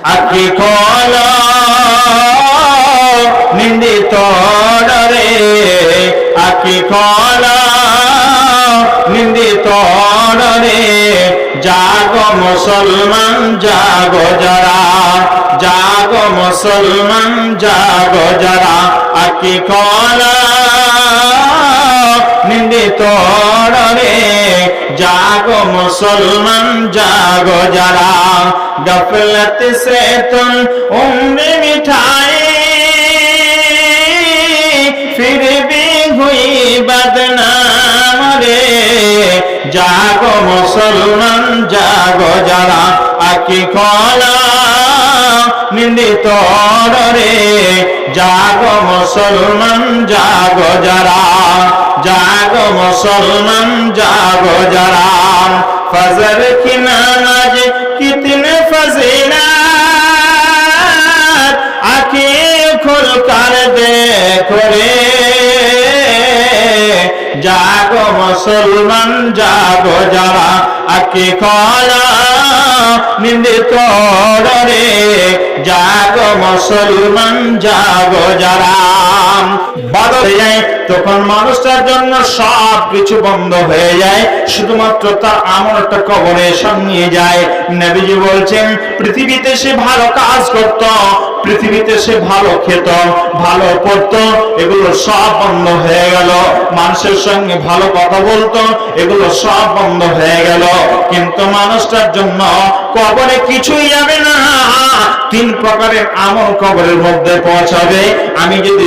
আকি কল নিন্দিত রে, আকি কল নিন্দিত রে, জাগো মুসলমান জাগো যারা, জাগো মুসলমান জাগো যারা, আকি কল নিন্দিত রে, জাগো মুসলমান জাগো যারা। गफलत से तुम उम्र मिठाई फिर भी हुई बदनाम रे, जागो मुसलमान जागो जरा, आकी खोला निंदित रे, जागो मुसलमान जागो जरा, जागो मुसलमान जागो जरा। फजर की नमाज कितने फजीलत, आंखें खुल कर देखो रे, जागो मुसलमान जागो जरा, आंखें खोला निंदित रे, जागो मुसलमान जागो जरा। বাদল হয়ে যায় তখন মানুষটার জন্য সব কিছু বন্ধ হয়ে যায়, শুধুমাত্র তার আমলটা কবরে সঙ্গে যায়। নবীজি বলছেন পৃথিবীতে সে ভালো কাজ করত, পৃথিবীতে সে ভালো খেত, ভালো পড়তো, এগুলো সব বন্ধ হয়ে গেল। মানুষের সঙ্গে ভালো কথা বলতো, এগুলো সব বন্ধ হয়ে গেল। কিন্তু মানুষটার জন্য কবরে কিছুই যাবে না, তিন প্রকারের আমল কবরের মধ্যে পৌঁছাবে। আমি যদি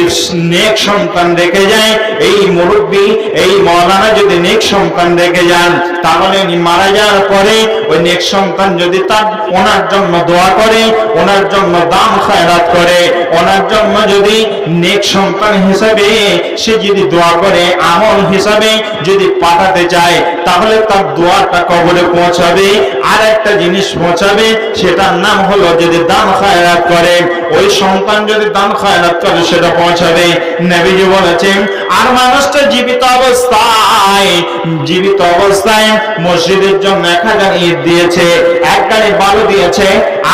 নেক সন্তান রেখে যাই, এই মুরব্বী এই মাওলানা যদি নেক সন্তান রেখে যান, তাহলে উনি মারা যাওয়ার পরে ওই নেক সন্তান যদি তার ওনার জন্য দোয়া করে, ওনার জন্য দান খয়রাত করে, ওনার জন্য যদি নেক সন্তান হিসাবে সে যদি দোয়া করে, আমল হিসাবে যদি পাঠাতে চায়, তাহলে তার দোয়াটা কবরে পৌঁছাবে। আর একটা জিনিস পৌঁছাবে, সেটার নাম হলো যদি দান খয়রাত করে, ওই সন্তান যদি দান খয়রাত করে সেটা পৌঁছাবে। নবীজি বলেছেন আর মানুষটা জীবিত অবস্থায়, জীবিত অবস্থায় মসজিদের জন্য 1000 ইট দিয়েছে, 1 গাড়ি বালু দিয়েছে,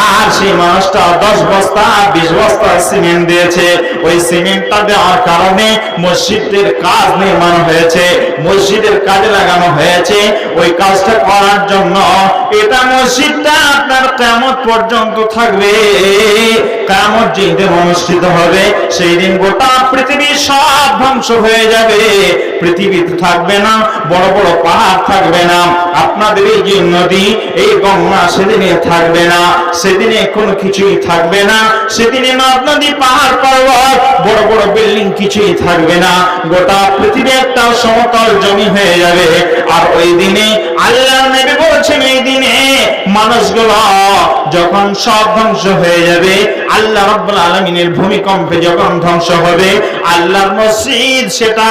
আর সেই মানুষটা 10 বস্তা 20 বস্তা সিমেন্ট দিয়েছে। ওই সিমেন্টটা দেওয়ার কারণে মসজিদের কাজ নির্মাণ হয়েছে, মসজিদের কাজে লাগানো হয়েছে। ওই কাজটা করার জন্য এটা মসজিদটা আপনার কিয়ামত পর্যন্ত থাকবে। কিয়ামত যেদিন অনুষ্ঠিত হবে, সেই দিন গোটা পৃথিবী সব ধ্বংস হয়ে যাবে, পৃথিবীতে থাকবে না, বড় বড় পাহাড় থাকবে না, আপনাদের এই যে নদী এই গঙ্গা সেদিনে থাকবে না, সেদিনে কোনো কিছুই থাকবে না, সেদিনে নদ নদী পাহাড় পর্বত বড় বড় বিল্ডিং কিছুই থাকবে না, গোটা পৃথিবী একটা সমতল জমি হয়ে যাবে। আর ওই দিনে আল্লাহর নবী বলছেন এই দিনে মানুষগুলো যখন সব ধ্বংস হয়ে যাবে, আল্লাহ রাব্বুল আলামিনের ভূমিকম্পে যখন ধ্বংস হবে, আল্লাহর মসজিদ সেটা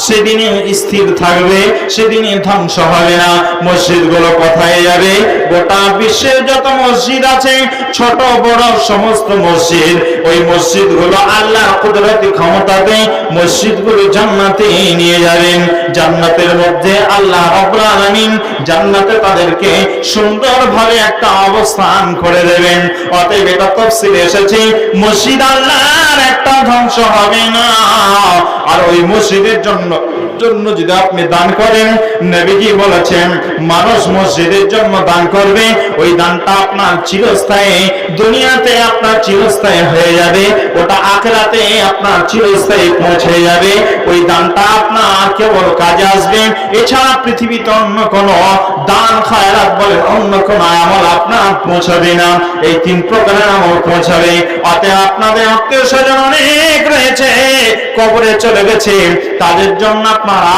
সেদিনে স্থির থাকবে, সেদিনে ধ্বংস হবে না। মসজিদগুলো কোথায় যাবে? গোটা বিশ্বের যত মসজিদ আছে, ছোট বড় সমস্ত মসজিদ, ওই মসজিদগুলো আল্লাহর কুদরতি ক্ষমতাতে মসজিদগুলো জান্নাতে নিয়ে যাবেন। জান্নাতের মধ্যে আল্লাহ রাব্বুল আলামিন জান্নাতে তাদেরকে সুন্দরভাবে একটা অবস্থান করে দেবেন। অতএব এটা তাফসীরে এসেছে মসজিদ আল্লাহর একটা ধ্বংস হবে না। আর ওই মসজিদের জন্য যদি আপনি দান করেন, নবীজি বলেছেন মানুষ মসজিদের জন্য দান করবে, ওই দানটা আপনার চিরস্থায়ী, দুনিয়াতে আপনার চিরস্থায়ী হয়ে যাবে, ওটা আখিরাতে আপনার চিরস্থায়ী পৌঁছে যাবে। ওই দানটা আপনার কেবল কাজে আসবে, এছাড়া পৃথিবীতে অন্য কোনো দান খয়রাত বলেন অন্য কোনো আমল আপনার পৌঁছাবে না। এই 3 প্রকারের আমল পৌঁছাবে। অতএব আপনাদের আত্মীয় স্বজন অনেক রয়েছে, কবরে চলে গেছে, তাদের জন্য আপনারা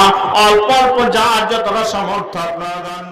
অল্প অল্প যার যতটা সামর্থ্য আপনারা দান